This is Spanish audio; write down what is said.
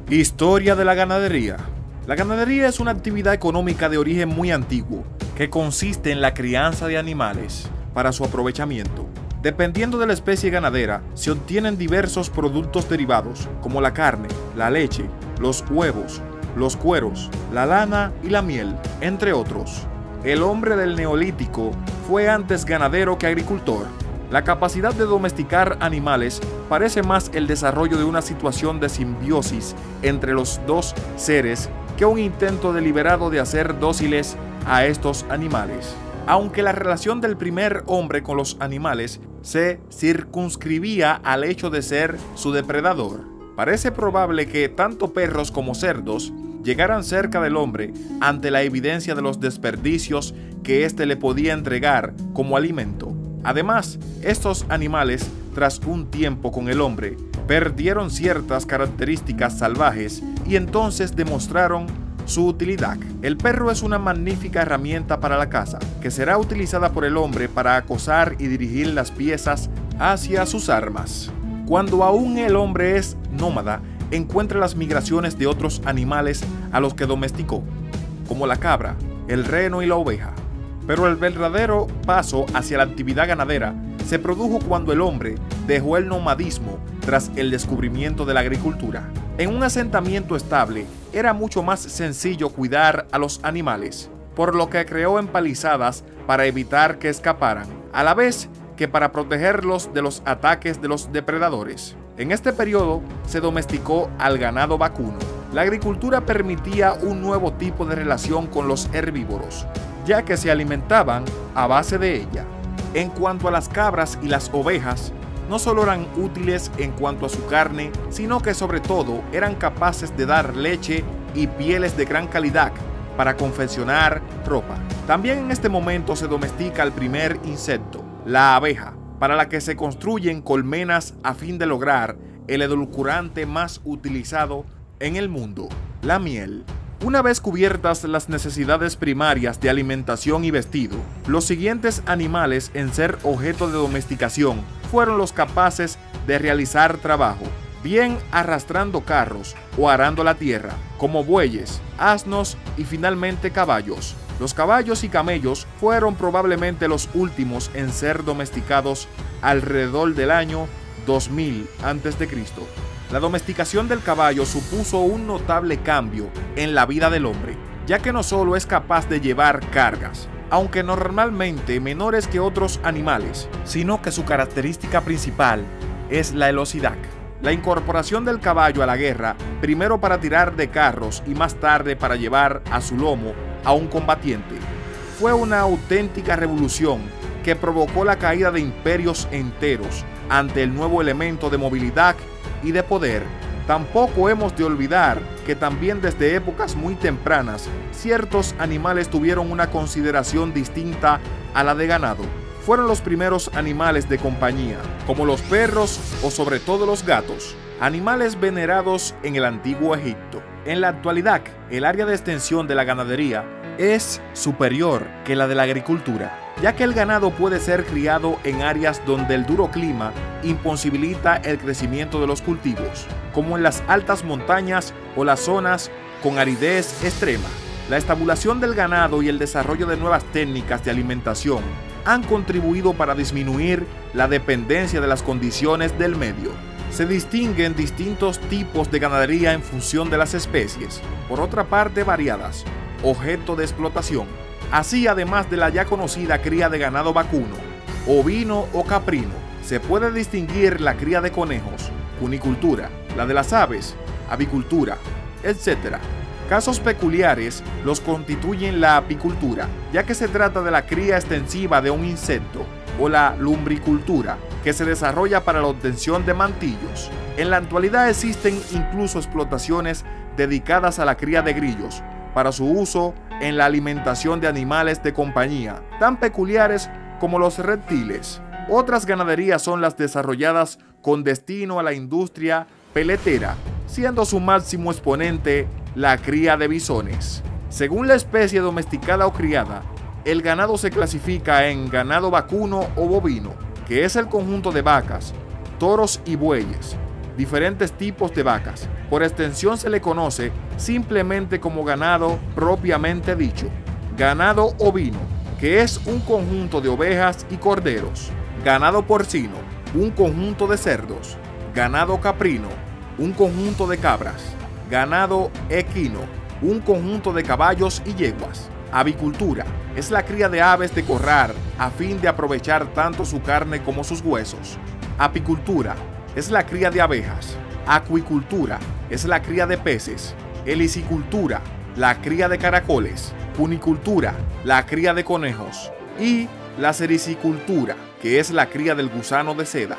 Historia de la ganadería. La ganadería es una actividad económica de origen muy antiguo que consiste en la crianza de animales para su aprovechamiento. Dependiendo de la especie ganadera, se obtienen diversos productos derivados como la carne, la leche, los huevos, los cueros, la lana y la miel, entre otros. El hombre del Neolítico fue antes ganadero que agricultor. La capacidad de domesticar animales parece más el desarrollo de una situación de simbiosis entre los dos seres que un intento deliberado de hacer dóciles a estos animales. Aunque la relación del primer hombre con los animales se circunscribía al hecho de ser su depredador, parece probable que tanto perros como cerdos llegaran cerca del hombre ante la evidencia de los desperdicios que éste le podía entregar como alimento. Además, estos animales, tras un tiempo con el hombre, perdieron ciertas características salvajes y entonces demostraron su utilidad. El perro es una magnífica herramienta para la caza, que será utilizada por el hombre para acosar y dirigir las piezas hacia sus armas. Cuando aún el hombre es nómada, encuentra las migraciones de otros animales a los que domesticó, como la cabra, el reno y la oveja. Pero el verdadero paso hacia la actividad ganadera se produjo cuando el hombre dejó el nomadismo tras el descubrimiento de la agricultura. En un asentamiento estable era mucho más sencillo cuidar a los animales, por lo que creó empalizadas para evitar que escaparan, a la vez que para protegerlos de los ataques de los depredadores. En este periodo se domesticó al ganado vacuno. La agricultura permitía un nuevo tipo de relación con los herbívoros, ya que se alimentaban a base de ella. En cuanto a las cabras y las ovejas, no solo eran útiles en cuanto a su carne, sino que sobre todo eran capaces de dar leche y pieles de gran calidad para confeccionar ropa. También en este momento se domestica el primer insecto, la abeja, para la que se construyen colmenas a fin de lograr el edulcorante más utilizado en el mundo, la miel. Una vez cubiertas las necesidades primarias de alimentación y vestido, los siguientes animales en ser objeto de domesticación fueron los capaces de realizar trabajo, bien arrastrando carros o arando la tierra, como bueyes, asnos y finalmente caballos. Los caballos y camellos fueron probablemente los últimos en ser domesticados alrededor del año 2000 a.C. La domesticación del caballo supuso un notable cambio en la vida del hombre, ya que no solo es capaz de llevar cargas, aunque normalmente menores que otros animales, sino que su característica principal es la velocidad. La incorporación del caballo a la guerra, primero para tirar de carros y más tarde para llevar a su lomo a un combatiente, fue una auténtica revolución que provocó la caída de imperios enteros ante el nuevo elemento de movilidad y de poder. Tampoco hemos de olvidar que también desde épocas muy tempranas, ciertos animales tuvieron una consideración distinta a la de ganado. Fueron los primeros animales de compañía, como los perros o sobre todo los gatos, animales venerados en el antiguo Egipto. En la actualidad, el área de extensión de la ganadería es superior que la de la agricultura, ya que el ganado puede ser criado en áreas donde el duro clima imposibilita el crecimiento de los cultivos, como en las altas montañas o las zonas con aridez extrema. La estabulación del ganado y el desarrollo de nuevas técnicas de alimentación han contribuido para disminuir la dependencia de las condiciones del medio. Se distinguen distintos tipos de ganadería en función de las especies, por otra parte variadas, objeto de explotación. Así, además de la ya conocida cría de ganado vacuno, ovino o caprino, se puede distinguir la cría de conejos, cunicultura, la de las aves, avicultura, etc. Casos peculiares los constituyen la apicultura, ya que se trata de la cría extensiva de un insecto, o la lumbricultura, que se desarrolla para la obtención de mantillos. En la actualidad existen incluso explotaciones dedicadas a la cría de grillos, para su uso en la alimentación de animales de compañía, tan peculiares como los reptiles. Otras ganaderías son las desarrolladas con destino a la industria peletera, siendo su máximo exponente la cría de bisones. Según la especie domesticada o criada, el ganado se clasifica en ganado vacuno o bovino, que es el conjunto de vacas, toros y bueyes, diferentes tipos de vacas. Por extensión se le conoce simplemente como ganado propiamente dicho. Ganado ovino, que es un conjunto de ovejas y corderos. Ganado porcino, un conjunto de cerdos. Ganado caprino, un conjunto de cabras. Ganado equino, un conjunto de caballos y yeguas. Avicultura es la cría de aves de corral a fin de aprovechar tanto su carne como sus huesos. Apicultura es la cría de abejas. Acuicultura es la cría de peces. Helicicultura, la cría de caracoles. Cunicultura, la cría de conejos. Y la sericicultura, que es la cría del gusano de seda.